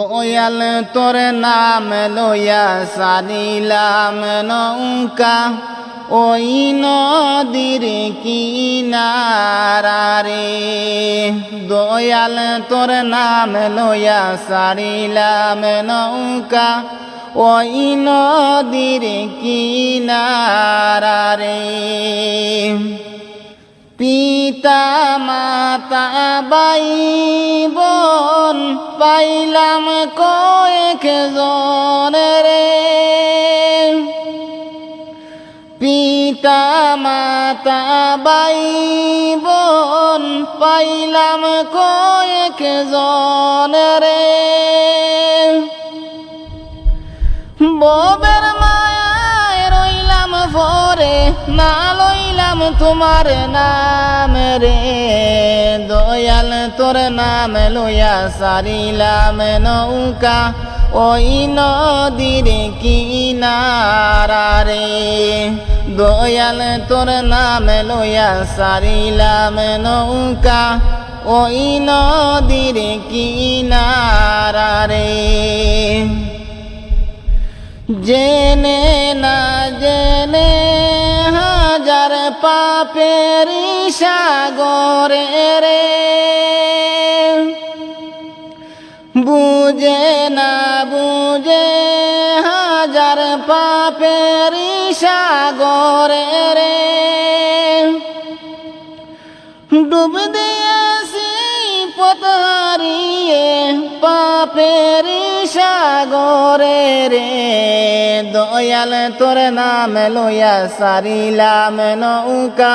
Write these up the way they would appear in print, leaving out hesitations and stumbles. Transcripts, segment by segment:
দয়াল তোর নাম লইয়া সারিলাম নৌকা ওই নদীর কিনারে। দয়াল তোর নাম লইয়া সারিলাম নৌকা ওই নদীর কিনারে। পিতা মাতা ভাই বোন পাইলাম কয়েক জন রে। পিতা মাতা ভাই বোন পাইলাম কয়েক জন রে। ববের মায়ায় রইলাম ভরে না লইলাম তোমার নাম রে। দয়াল তোর নাম লইয়া সারিলাম নৌকা ওই নদীর কিনারে। দয়াল তোর নাম লইয়া সারিলাম নৌকা ওই নদীর কিনারে। জেনে না জেনে হাজার পাপের সাগরে রে। বুঝে না বুঝে হাজার পাপের সাগরে রে। ডুব দিয়েছি পথ হারিয়ে পাপের সাগরে রে। দয়াল তোর নাম লইয়া সারিলাম নৌকা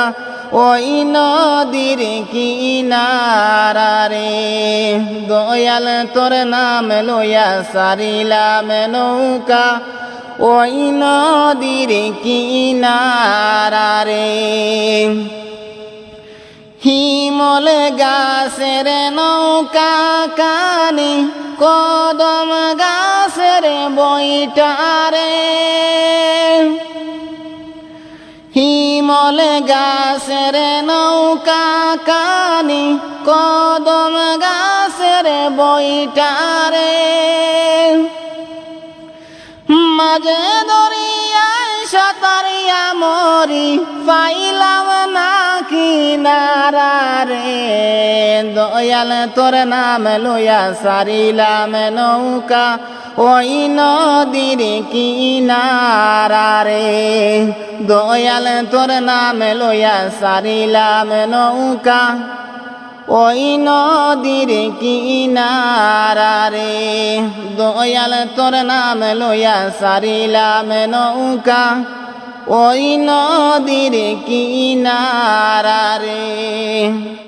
ওই নদীর কিনারে। দয়াল তোর নাম লইয়া সারিলাম নৌকা ওই নদীর কিনারে। হিমল গাছের নৌকা কানি কদম গাছের বইটারে। হিমল গাছের নৌকা কানি কদম গাছের বইটারে। মাঝে দরিয়ায় সাঁতারিয়া মরি পাইলাম না কিনারা রে। দয়াল তোর নাম লইয়া সারিলাম নৌকা ওই নদীর কিনারে। দয়াল তোর নাম লইয়া সারিলাম নৌকা ওই নদীর কিনারে। দয়াল তোর নাম লইয়া সারিলাম নৌকা ওই নদীর কিনারে।